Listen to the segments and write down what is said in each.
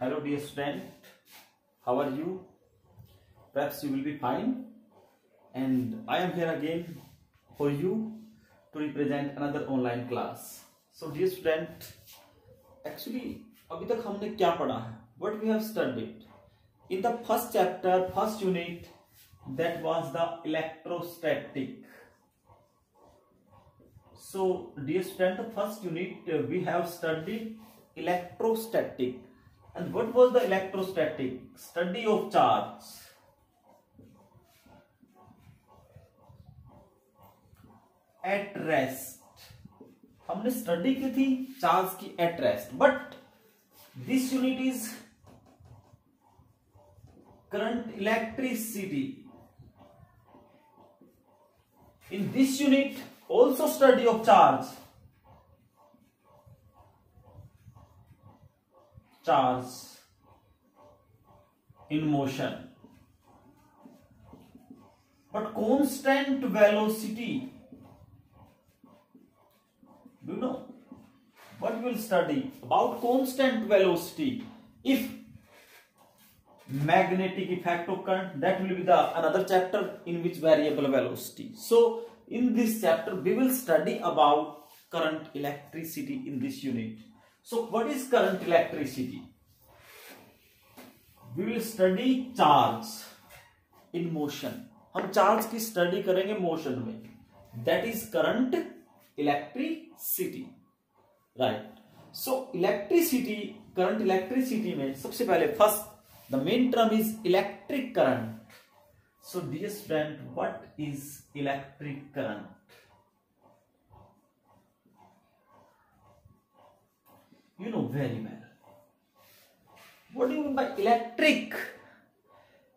Hello dear student, how are you? Perhaps you will be fine, and I am here again for you to represent another online class. So dear student, actually अभी तक हमने क्या पढ़ा है? What we have studied in the first chapter, first unit, that was the electrostatic. So dear student, the first unit we have studied electrostatic. And what was the electrostatic? Study of charge. At rest. हमने study की थी charge की at rest, but this unit is current electricity. In this unit also study of charge in motion, but constant velocity. Do you know what we will study about constant velocity? If magnetic effect of current, that will be the another chapter in which variable velocity. So in this chapter we will study about current electricity in this unit. So what is current electricity? We will study charge in motion. हम charge की study करेंगे motion में. That is current electricity, right? So electricity, current electricity में सबसे पहले first the main term is electric current. So dear student, what is electric current? You know very well. What do you mean by electric?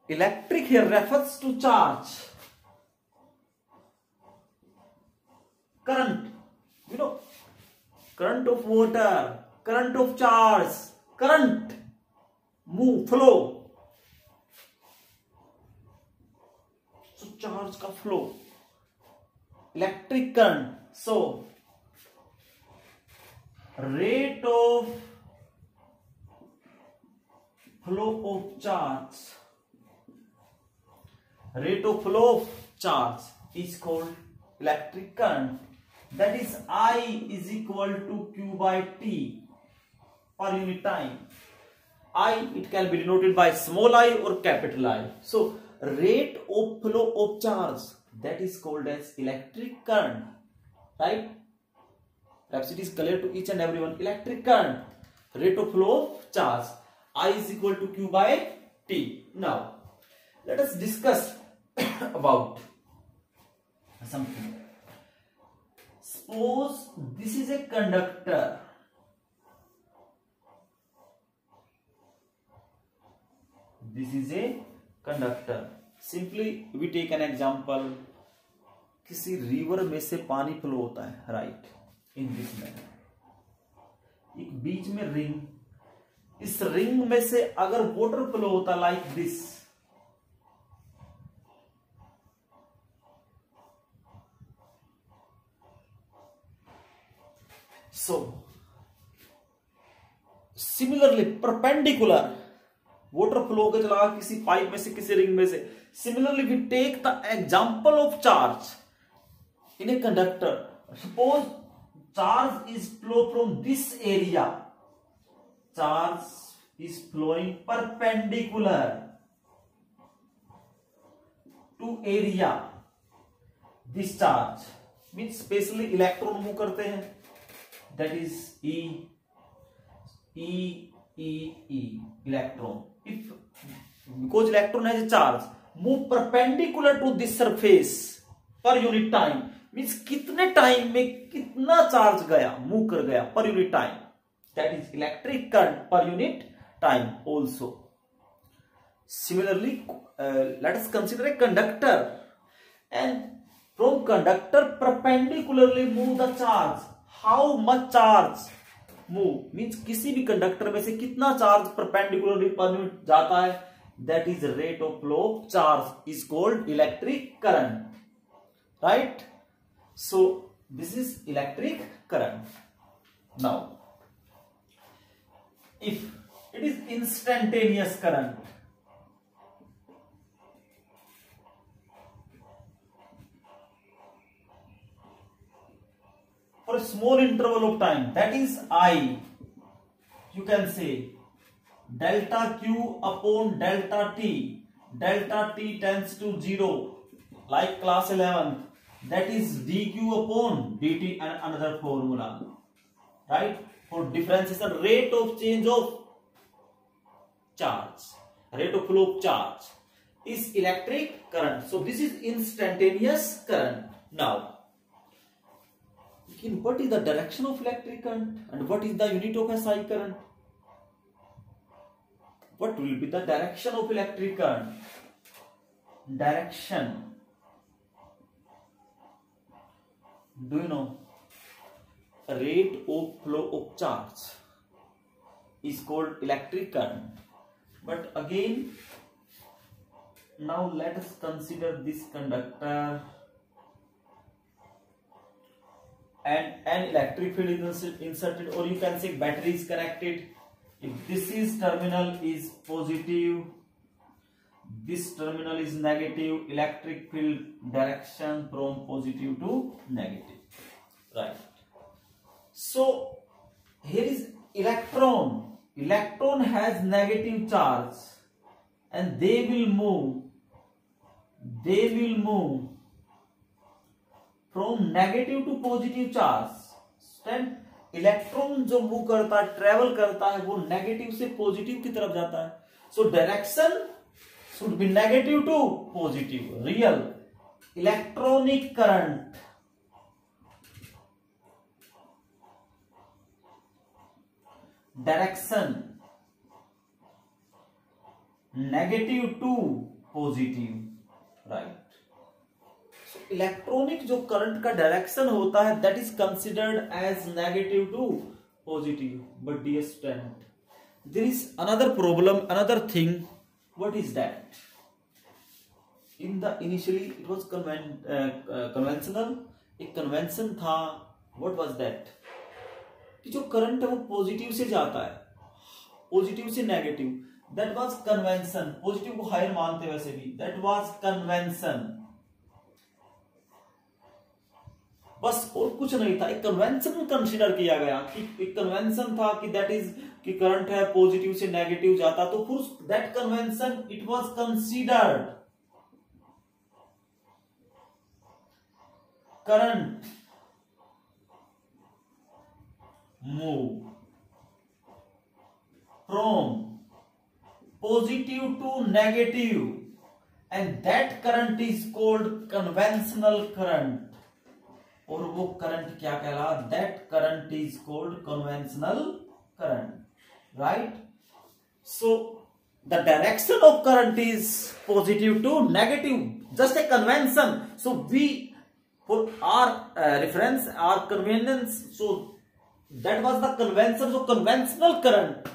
Electric here refers to charge. Current, you know, current of water, current of charge, current, move, flow. So charge का flow, electric current. So rate of flow of charge, rate of flow of charge is called electric current. That is I is equal to Q by T per unit time. I, it can be denoted by small I or capital I. So rate of flow of charge, that is called as electric current, right? Perhaps it is clear to each and everyone. Electric current, rate of flow of charge, I is equal to Q by T. Now let us discuss about something. Suppose this is a conductor. This is a conductor. Simply we take an example. किसी river में से पानी flow होता है, right, in this manner. एक बीच में ring, इस ring में से अगर वाटर फ्लो होता like this, so similarly perpendicular water flow के चला किसी पाइप में से किसी रिंग में से. Similarly we take the example of charge in a conductor. Suppose charge is flow from this area. Charge is flowing perpendicular to area. This charge means specially electron move करते हैं. That is E, electron. If because electron has a charge, move perpendicular to this surface per unit time, means कितने time में कितना charge गया, move कर गया per unit time. That is electric current per unit time also. Similarly, let us consider a conductor, and from conductor perpendicularly move the charge. How much charge move means किसी भी conductor में से कितना charge perpendicularly per unit जाता है, that is rate of flow of charge is called electric current, right? So this is electric current. Now if it is instantaneous current. For a small interval of time, that is I, you can say delta Q upon delta T. Delta T tends to 0, like class 11. That is dq upon dt, and another formula, right? For difference is the rate of change of charge, rate of flow of charge is electric current. So this is instantaneous current. Now, what is the direction of electric current and what is the unit of SI current? What will be the direction of electric current? Direction. Do you know? Rate of flow of charge is called electric current. But again, now let us consider this conductor and an electric field is inserted, or you can say battery is connected. If this is terminal is positive, this terminal is negative, electric field direction from positive to negative, right? So here is electron. Electron has negative charge and they will move from negative to positive charge. Stand, electron जो move करता है, travel करता है, वो negative से positive की तरफ जाता है. So direction should be negative to positive. Real electronic current direction negative to positive, right. Electronic जो करंट का डायरेक्शन होता है that is considered as negative to positive. But dear student, there is another problem, another thing. What is that? In the initially it was conventional. एक convention था. What was that? कि जो current है वो positive से जाता है, positive से negative. That was convention. Positive को हायर मानते वैसे भी. दैट वाज कन्वेंशन, बस और कुछ नहीं था. एक कन्वेंशन कंसीडर किया गया कि एक कन्वेंशन था कि दैट इज कि करंट है पॉजिटिव से नेगेटिव जाता. तो for that convention it was considered current move from positive to negative and that current is called conventional current. और वो करंट क्या कहला? That current is called conventional current, right. So the direction of current is positive to negative, just a convention. So we for our reference, or convenience, so that was the convention. So conventional current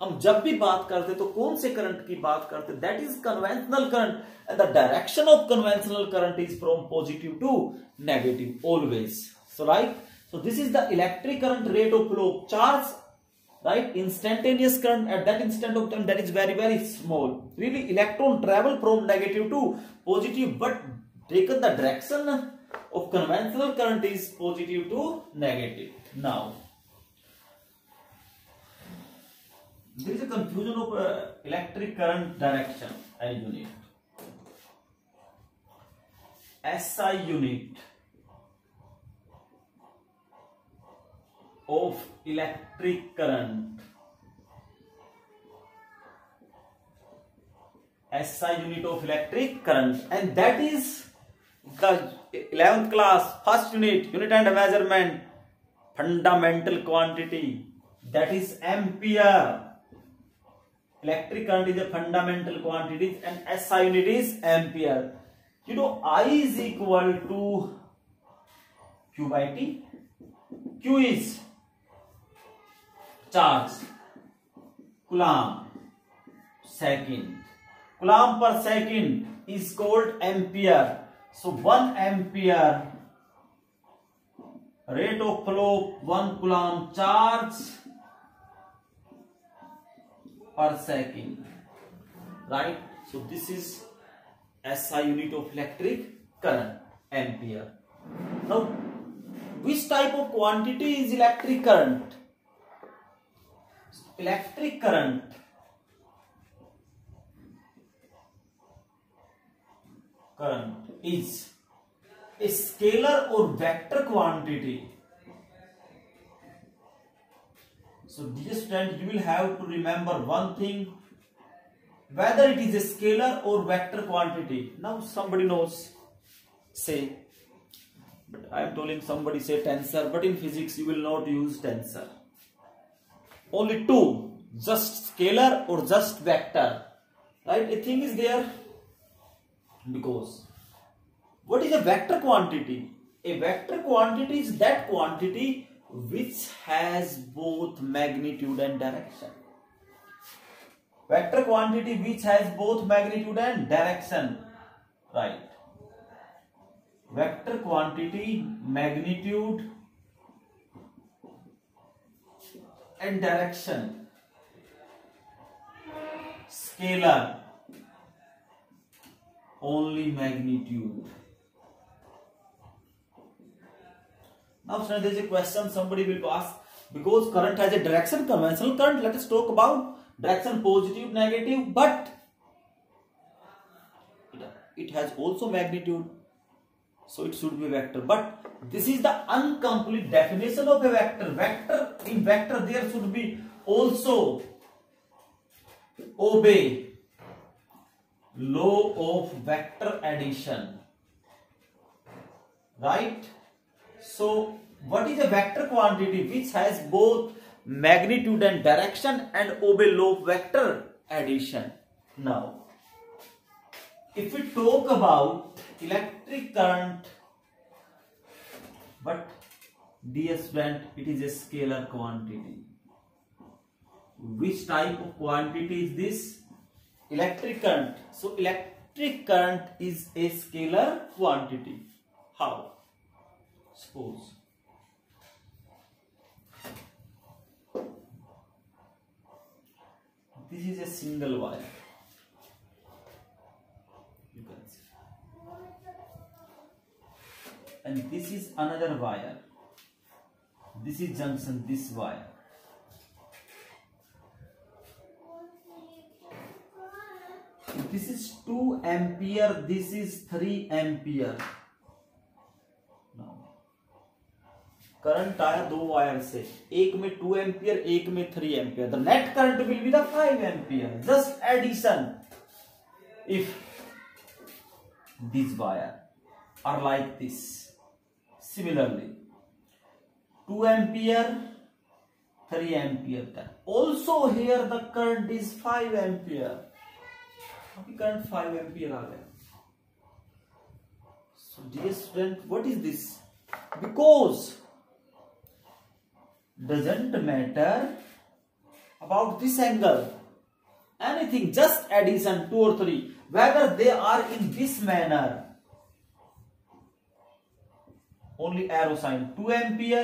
हम जब भी बात करते तो कौन से current की बात करते? That is conventional current. And the direction of conventional current is from positive to negative always. So right. So this is the electric current, rate of flow of charge, right? Instantaneous current at that instant of time, that is very very small. Really, electron travel from negative to positive, but taken the direction of conventional current is positive to negative. Now there is a confusion of electric current direction and unit. SI unit of electric current. SI unit of electric current, and that is the 11th class first unit, unit and measurement, fundamental quantity, that is ampere. Electric current is a fundamental quantity and SI unit is ampere. You know, I is equal to Q by T. Q is charge, coulomb second. Coulomb per second is called ampere. So 1 ampere rate of flow 1 coulomb charge per second, right? So this is SI unit of electric current, ampere. Now, which type of quantity is electric current? Electric current is a scalar or vector quantity. So dear student, you will have to remember one thing, whether it is a scalar or vector quantity. Now somebody knows, say, but I am telling somebody say tensor, but in physics you will not use tensor. Only two, just scalar or just vector, right? A thing is there, because what is a vector quantity? A vector quantity is that quantity which has both magnitude and direction. Vector quantity which has both magnitude and direction, right? Vector quantity, magnitude and direction. Scalar, only magnitude. Now there is a question somebody will ask, because current has a direction, conventional current, let us talk about direction, positive, negative, but it has also magnitude, so it should be vector. But this is the incomplete definition of a vector. In vector there should be also obey law of vector addition, right? So what is a vector quantity which has both magnitude and direction and obey law of vector addition? Now, if we talk about electric current, but dear student, it is a scalar quantity. Which type of quantity is this? Electric current. So electric current is a scalar quantity. How? Suppose this is a single wire, you can see, and this is another wire. This is junction, this wire. This is 2 ampere, this is 3 ampere. Current आया दो wire से, एक में 2 ampere, एक में 3 ampere. The net current will be the 5 ampere. Just addition. If this wire are like this, similarly 2 ampere, 3 ampere का. Also here the current is 5 ampere. अभी current 5 ampere आ गया. So dear student, what is this? Because doesn't matter about this angle, anything, just addition 2 or 3, whether they are in this manner, only arrow sign, 2 ampere,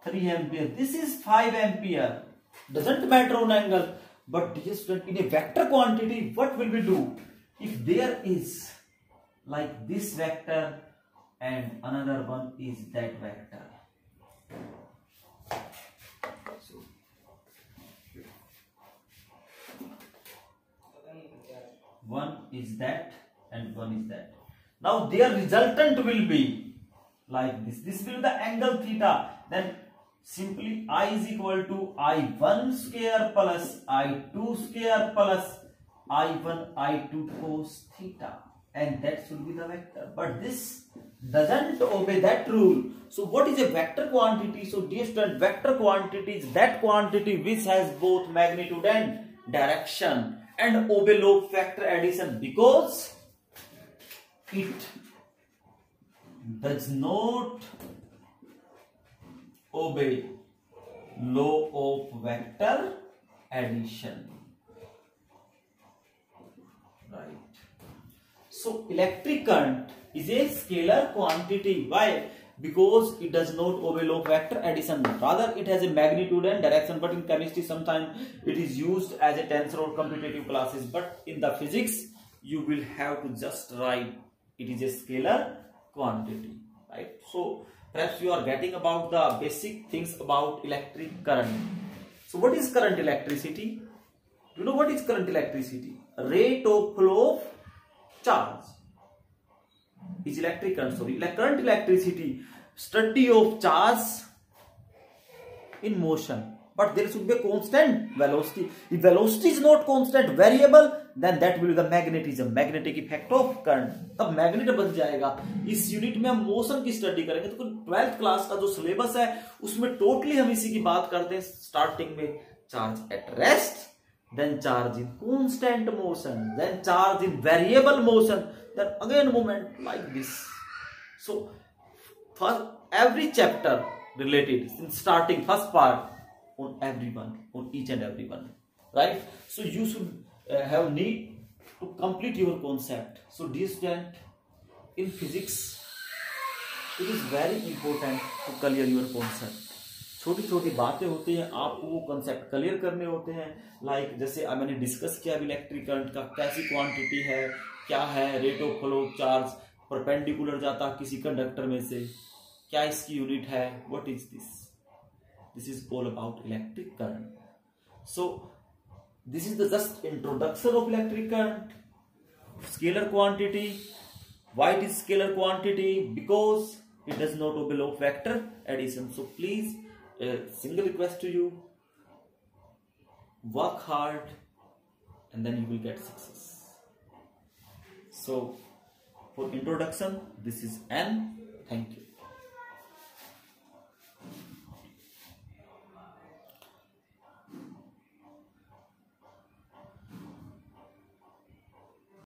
3 ampere, this is 5 ampere, doesn't matter on angle. But dear student, in a vector quantity, what will we do? If there is like this vector and another one is that vector, one is that and one is that. Now their resultant will be like this. This will be the angle theta. Then simply I is equal to I1 square plus I2 square plus I1 I2 cos theta, and that should be the vector. But this doesn't obey that rule. So what is a vector quantity? So dear student, vector quantity is that quantity which has both magnitude and direction and obey law of vector addition, because it does not obey law of vector addition, right? So electric current is a scalar quantity. Why? because it does not obey law of vector addition. Rather, it has a magnitude and direction. But in chemistry, sometimes it is used as a tensor or computative classes. But in the physics, you will have to just write it is a scalar quantity, right? So perhaps you are getting about the basic things about electric current. So what is current electricity? You know what is current electricity? Rate of flow of charge is electric current. Sorry, current electricity, study of charge in motion, but there should be a constant velocity. If velocity is not constant, variable, then that will be the magnetism, magnetic effect of current. तब magnet बन जाएगा. इस unit में हम motion की study करेंगे. तो 12th class का जो सिलेबस है उसमें टोटली हम इसी की बात करते हैं. स्टार्टिंग में charge at rest, then charge in constant motion, then charge in variable motion, then again movement like this. So for every chapter related in starting first part on everyone, on each and every one, right? So you should have need to complete your concept. So dear student, in physics it is very important to clear your concept. छोटी छोटी बातें होती हैं, आपको वो concept clear करने होते हैं. लाइक जैसे मैंने डिस्कस किया इलेक्ट्रिक करंट का कैसी क्वांटिटी है, क्या है rate of flow charge, perpendicular जाता किसी कंडक्टर में से, क्या इसकी यूनिट है, what is this. This is all about electric current. So this is the just introduction of electric current. Scalar quantity. Why it is scalar quantity? Because it does not obey law of vector addition. So please, a single request to you, work hard and then you will get success. So for introduction, this is N. Thank you.